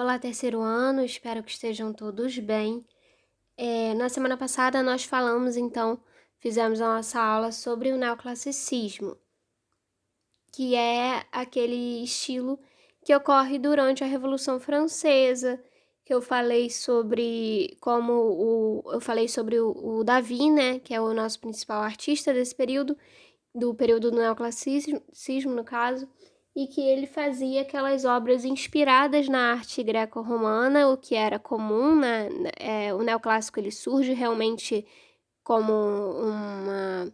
Olá, terceiro ano, espero que estejam todos bem. Na semana passada nós falamos, então, fizemos a nossa aula sobre o neoclassicismo, que é aquele estilo que ocorre durante a Revolução Francesa, que eu falei sobre o Davi, né, que é o nosso principal artista desse período, do período do neoclassicismo, no caso, e que ele fazia aquelas obras inspiradas na arte greco-romana, o que era comum, né? O neoclássico ele surge realmente como uma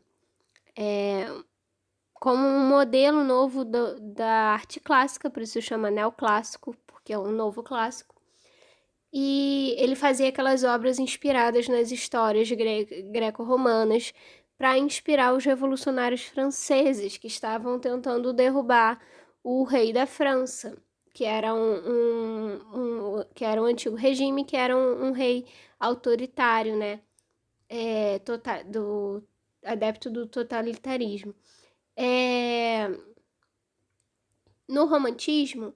como um modelo novo da arte clássica, por isso chama neoclássico, porque é um novo clássico. E ele fazia aquelas obras inspiradas nas histórias greco-romanas para inspirar os revolucionários franceses que estavam tentando derrubar o rei da França, que era que era um antigo regime, que era um rei autoritário, né? Adepto do totalitarismo. No romantismo,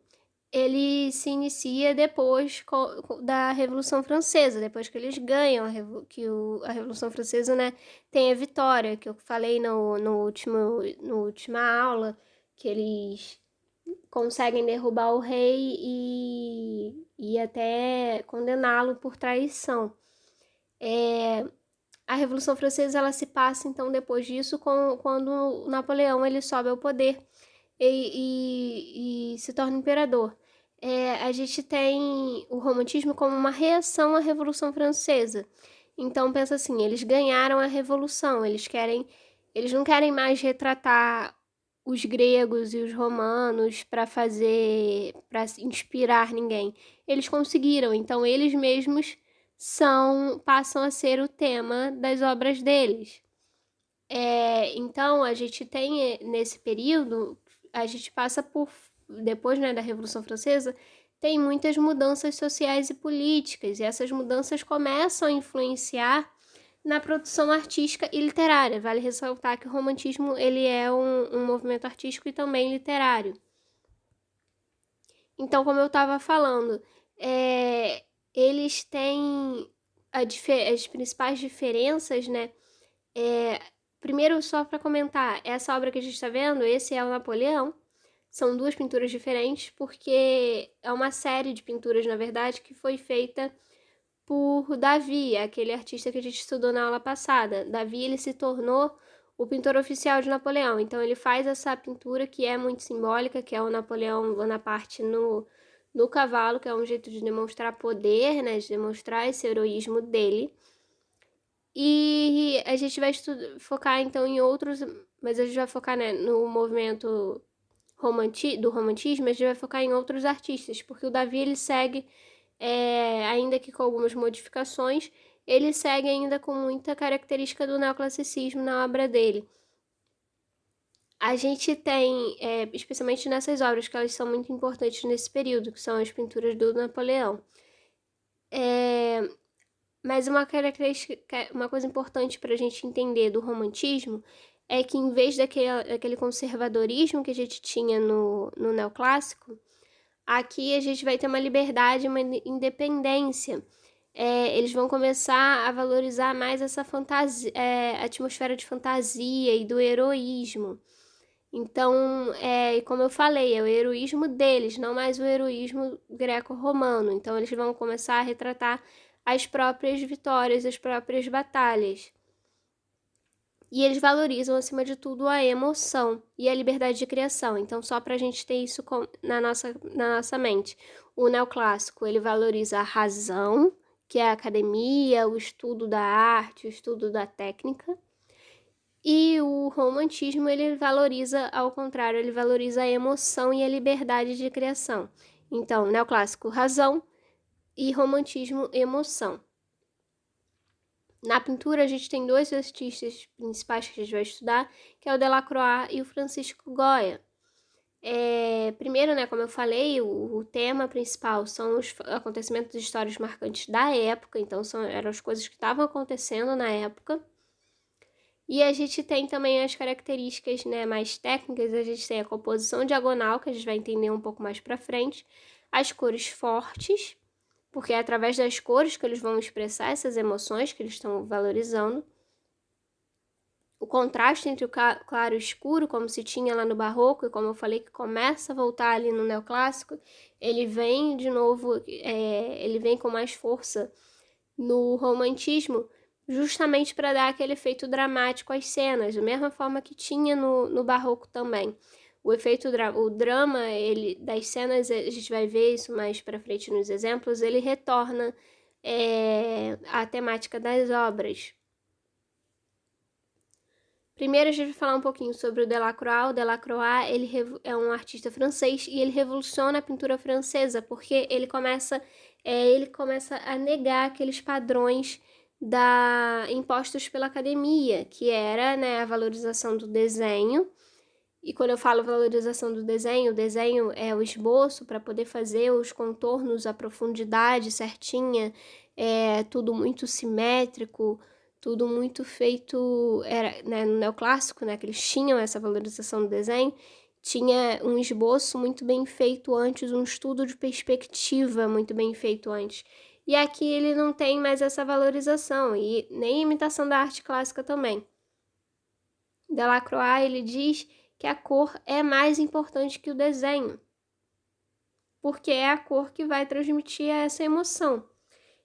ele se inicia depois da Revolução Francesa, depois que eles ganham a Revolução Francesa, né, tem a vitória, que eu falei no última aula, que eles conseguem derrubar o rei e até condená-lo por traição. A Revolução Francesa ela se passa então depois disso quando Napoleão ele sobe ao poder e se torna imperador. A gente tem o romantismo como uma reação à Revolução Francesa. Então pensa assim, eles ganharam a revolução, eles não querem mais retratar os gregos e os romanos para inspirar ninguém. Eles conseguiram, então eles mesmos passam a ser o tema das obras deles. Então a gente tem nesse período, a gente passa por, depois, né, da Revolução Francesa, tem muitas mudanças sociais e políticas, e essas mudanças começam a influenciar na produção artística e literária. Vale ressaltar que o romantismo ele é um movimento artístico e também literário. Então, como eu estava falando, eles têm as principais diferenças, né? Primeiro, só para comentar, essa obra que a gente está vendo, esse é o Napoleão. São duas pinturas diferentes, porque é uma série de pinturas, na verdade, que foi feita por Davi, aquele artista que a gente estudou na aula passada. Davi, ele se tornou o pintor oficial de Napoleão. Então, ele faz essa pintura que é muito simbólica, que é o Napoleão Bonaparte no cavalo, que é um jeito de demonstrar poder, né, de demonstrar esse heroísmo dele. E a gente vai focar então em outros, mas a gente vai focar, né, no movimento do romantismo, a gente vai focar em outros artistas, porque o Davi ele segue, ainda que com algumas modificações, ele segue ainda com muita característica do neoclassicismo na obra dele. A gente tem, especialmente nessas obras, que elas são muito importantes nesse período, que são as pinturas do Napoleão. Mas uma característica, uma coisa importante para a gente entender do romantismo é que em vez daquele conservadorismo que a gente tinha no neoclássico, aqui a gente vai ter uma liberdade, uma independência. Eles vão começar a valorizar mais essa fantasia, atmosfera de fantasia e do heroísmo. Então, como eu falei, é o heroísmo deles, não mais o heroísmo greco-romano. Então, eles vão começar a retratar as próprias vitórias, as próprias batalhas. E eles valorizam, acima de tudo, a emoção e a liberdade de criação. Então, só para a gente ter isso na nossa mente. O neoclássico, ele valoriza a razão, que é a academia, o estudo da arte, o estudo da técnica. E o romantismo, ele valoriza, ao contrário, ele valoriza a emoção e a liberdade de criação. Então, neoclássico, razão, e romantismo, emoção. Na pintura, a gente tem dois artistas principais que a gente vai estudar, que é o Delacroix e o Francisco Goya. Primeiro, né, como eu falei, o tema principal são os acontecimentos históricos marcantes da época, então eram as coisas que estavam acontecendo na época. E a gente tem também as características, né, mais técnicas, a gente tem a composição diagonal, que a gente vai entender um pouco mais pra frente, as cores fortes, porque é através das cores que eles vão expressar essas emoções que eles estão valorizando. O contraste entre o claro e o escuro, como se tinha lá no Barroco, e como eu falei, que começa a voltar ali no Neoclássico, ele vem de novo, ele vem com mais força no Romantismo, justamente para dar aquele efeito dramático às cenas, da mesma forma que tinha no Barroco também. O efeito, o drama, das cenas, a gente vai ver isso mais para frente nos exemplos, ele retorna à temática das obras. Primeiro a gente vai falar um pouquinho sobre o Delacroix. O Delacroix, ele é um artista francês e ele revoluciona a pintura francesa, porque ele começa a negar aqueles padrões impostos pela academia, que era, né, a valorização do desenho. E quando eu falo valorização do desenho, o desenho é o esboço para poder fazer os contornos, a profundidade certinha, tudo muito simétrico, tudo muito feito, né, no neoclássico, né, que eles tinham essa valorização do desenho, tinha um esboço muito bem feito antes, um estudo de perspectiva muito bem feito antes. E aqui ele não tem mais essa valorização, e nem imitação da arte clássica também. Delacroix, ele diz que a cor é mais importante que o desenho, porque é a cor que vai transmitir essa emoção.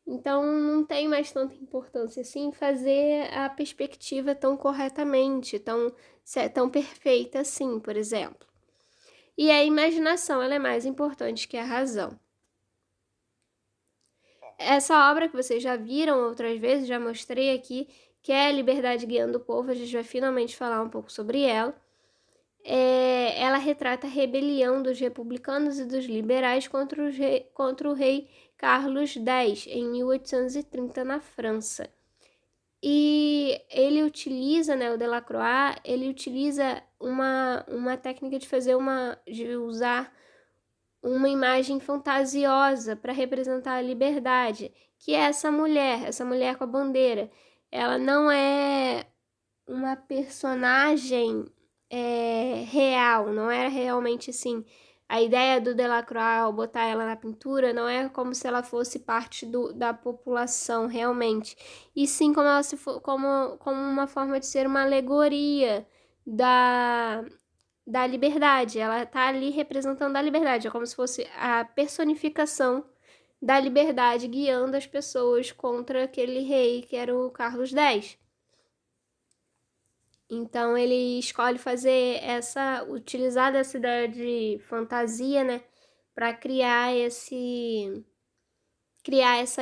Então, não tem mais tanta importância assim fazer a perspectiva tão corretamente, tão perfeita assim, por exemplo. E a imaginação, ela é mais importante que a razão. Essa obra que vocês já viram outras vezes, já mostrei aqui, que é a Liberdade Guiando o Povo, a gente vai finalmente falar um pouco sobre ela. Ela retrata a rebelião dos republicanos e dos liberais contra o rei Carlos X, em 1830, na França. E ele utiliza, né, o Delacroix, ele utiliza uma técnica de usar uma imagem fantasiosa para representar a liberdade, que é essa mulher com a bandeira. Ela não é uma personagem real, não era realmente assim. A ideia do Delacroix, ao botar ela na pintura, não é como se ela fosse parte da população realmente, e sim como ela como uma forma de ser uma alegoria da liberdade. Ela está ali representando a liberdade, é como se fosse a personificação da liberdade guiando as pessoas contra aquele rei que era o Carlos X. Então ele escolhe utilizar dessa ideia de fantasia, né, para criar essa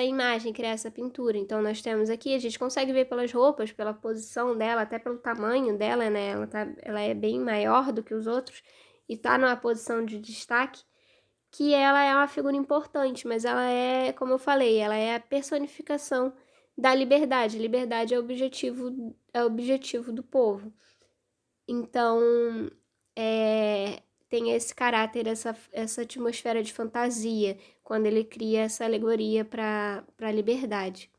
imagem, criar essa pintura. Então nós temos aqui, a gente consegue ver pelas roupas, pela posição dela, até pelo tamanho dela, né, ela é bem maior do que os outros e tá numa posição de destaque, que ela é uma figura importante, mas ela como eu falei, ela é a personificação da liberdade. Liberdade é o objetivo do povo. Então, tem esse caráter, essa atmosfera de fantasia, quando ele cria essa alegoria para a liberdade.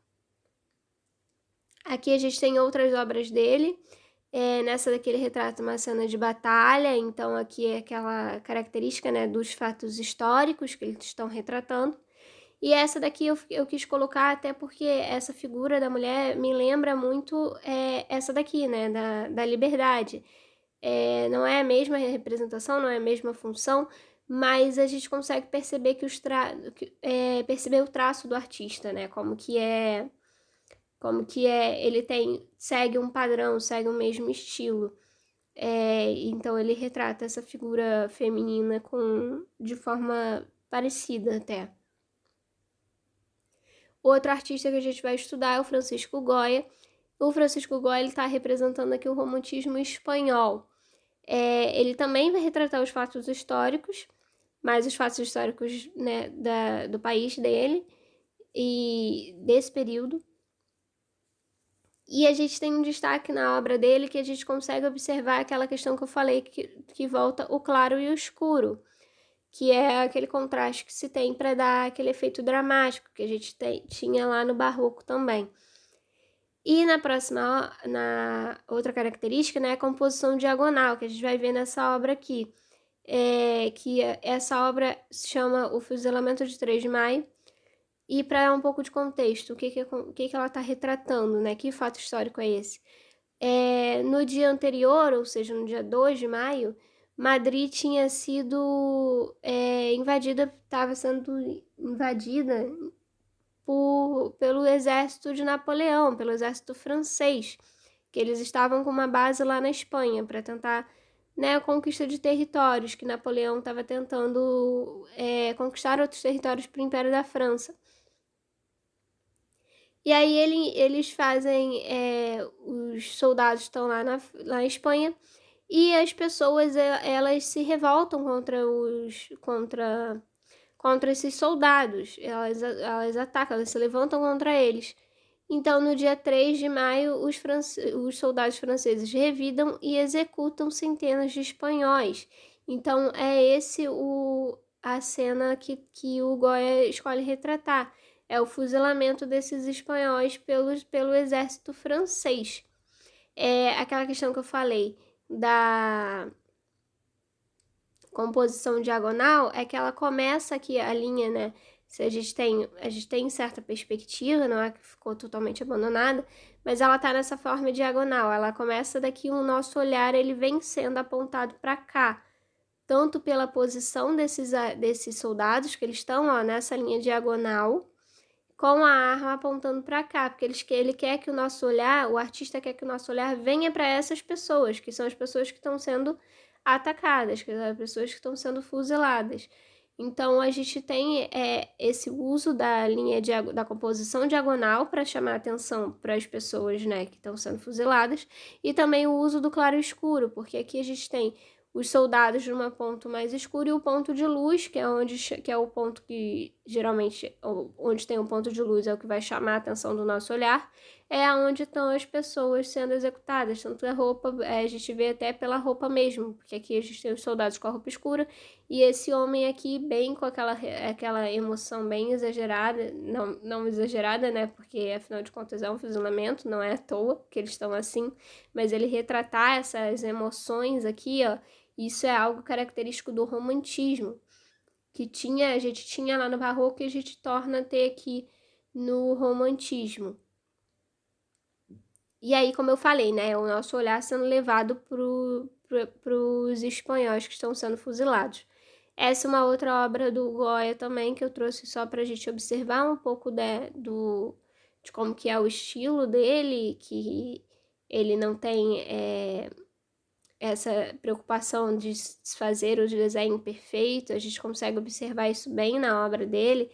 Aqui a gente tem outras obras dele. Nessa daqui ele retrata uma cena de batalha, então aqui é aquela característica, né, dos fatos históricos que eles estão retratando. E essa daqui eu quis colocar até porque essa figura da mulher me lembra muito essa daqui, né, da liberdade. Não é a mesma representação, não é a mesma função, mas a gente consegue perceber perceber o traço do artista, né? Como que ele segue um padrão, segue o mesmo estilo. Então ele retrata essa figura feminina de forma parecida até. Outro artista que a gente vai estudar é o Francisco Goya. O Francisco Goya está representando aqui o romantismo espanhol. Ele também vai retratar os fatos históricos, mas os fatos históricos, né, do país dele e desse período. E a gente tem um destaque na obra dele que a gente consegue observar aquela questão que eu falei, que volta o claro e o escuro, que é aquele contraste que se tem para dar aquele efeito dramático que a gente tinha lá no Barroco também. E na outra característica, né, a composição diagonal, que a gente vai ver nessa obra aqui, que essa obra se chama O Fuzilamento de 3 de Maio. E para dar um pouco de contexto, o que ela está retratando, né? Que fato histórico é esse? No dia anterior, ou seja, no dia 2 de maio, Madrid tinha sido invadida, estava sendo invadida pelo exército de Napoleão, pelo exército francês, que eles estavam com uma base lá na Espanha para tentar, né, a conquista de territórios, que Napoleão estava tentando conquistar outros territórios para o Império da França. E aí eles fazem, os soldados estão lá na Espanha, e as pessoas elas se revoltam contra esses soldados. Elas atacam, elas se levantam contra eles. Então, no dia 3 de maio, os soldados franceses revidam e executam centenas de espanhóis. Então, a cena que o Goya escolhe retratar. É o fuzilamento desses espanhóis pelo exército francês. É aquela questão que eu falei da composição diagonal, é que ela começa aqui, a linha, né? Se a gente tem certa perspectiva, não é que ficou totalmente abandonada, mas ela tá nessa forma diagonal. Ela começa daqui, o nosso olhar ele vem sendo apontado para cá, tanto pela posição desses soldados, que eles estão nessa linha diagonal, com a arma apontando para cá, porque ele quer que o nosso olhar, o artista quer que o nosso olhar venha para essas pessoas, que são as pessoas que estão sendo atacadas, que são as pessoas que estão sendo fuziladas. Então, a gente tem esse uso da linha da composição diagonal para chamar atenção para as pessoas, né, que estão sendo fuziladas, e também o uso do claro e escuro, porque aqui a gente tem os soldados num ponto mais escuro e o ponto de luz, que é o ponto que geralmente, onde tem um ponto de luz, é o que vai chamar a atenção do nosso olhar, é onde estão as pessoas sendo executadas, tanto a roupa, a gente vê até pela roupa mesmo, porque aqui a gente tem os soldados com a roupa escura, e esse homem aqui bem com aquela emoção bem exagerada, não exagerada, né, porque afinal de contas é um fuzilamento, não é à toa que eles estão assim, mas ele retratar essas emoções aqui, ó, isso é algo característico do romantismo, que a gente tinha lá no Barroco e a gente torna a ter aqui no romantismo. E aí, como eu falei, né, o nosso olhar sendo levado para os espanhóis que estão sendo fuzilados. Essa é uma outra obra do Goya também, que eu trouxe só para a gente observar um pouco de como que é o estilo dele, que ele não tem essa preocupação de fazer o desenho perfeito, a gente consegue observar isso bem na obra dele,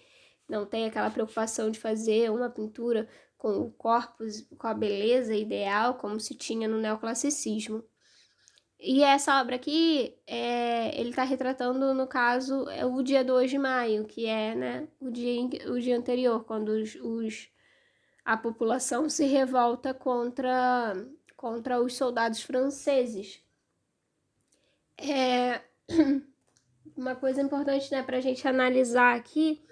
não tem aquela preocupação de fazer uma pintura com o corpo, com a beleza ideal, como se tinha no neoclassicismo. E essa obra aqui, ele está retratando, no caso, o dia 2 de maio, que é, né, o dia anterior, quando a população se revolta contra os soldados franceses. Uma coisa importante, né, para a gente analisar aqui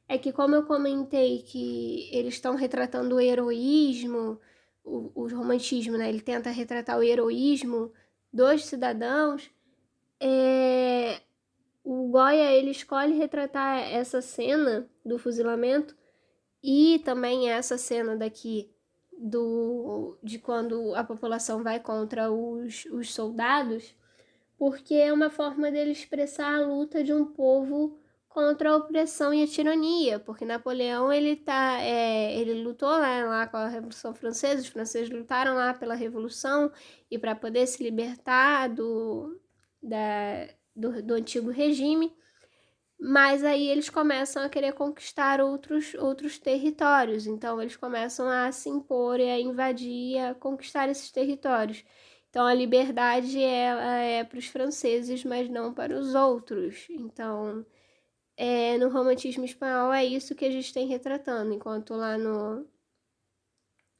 é que, como eu comentei que eles estão retratando o heroísmo, o romantismo, né, ele tenta retratar o heroísmo dos cidadãos, o Goya ele escolhe retratar essa cena do fuzilamento e também essa cena daqui de quando a população vai contra os soldados, porque é uma forma dele expressar a luta de um povo contra a opressão e a tirania, porque Napoleão ele lutou lá com a Revolução Francesa, os franceses lutaram lá pela Revolução e para poder se libertar do antigo regime, mas aí eles começam a querer conquistar outros territórios, então eles começam a se impor e a invadir, a conquistar esses territórios. Então a liberdade é para os franceses, mas não para os outros. Então, no romantismo espanhol é isso que a gente tem retratando, enquanto lá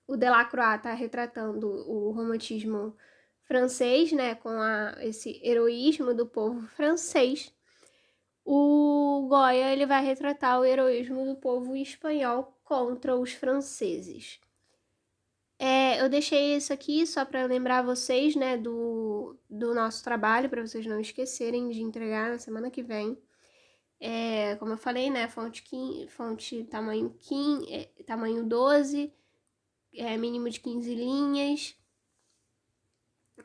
o Delacroix está retratando o romantismo francês, né, com esse heroísmo do povo francês. O Goya ele vai retratar o heroísmo do povo espanhol contra os franceses. Eu deixei isso aqui só para lembrar vocês, né, do nosso trabalho, para vocês não esquecerem de entregar na semana que vem. Como eu falei, né, fonte tamanho 15, tamanho 12, mínimo de 15 linhas.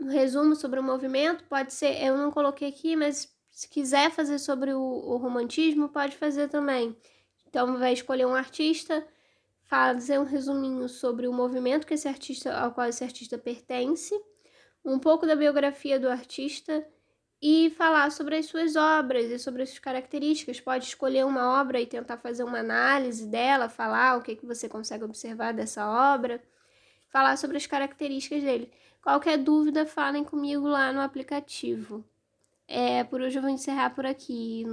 Um resumo sobre o movimento pode ser, eu não coloquei aqui, mas se quiser fazer sobre o romantismo, pode fazer também. Então vai escolher um artista, fazer um resuminho sobre o movimento ao qual esse artista pertence, um pouco da biografia do artista e falar sobre as suas obras e sobre as suas características. Pode escolher uma obra e tentar fazer uma análise dela, falar o que você consegue observar dessa obra, falar sobre as características dele. Qualquer dúvida, falem comigo lá no aplicativo. Por hoje eu vou encerrar por aqui.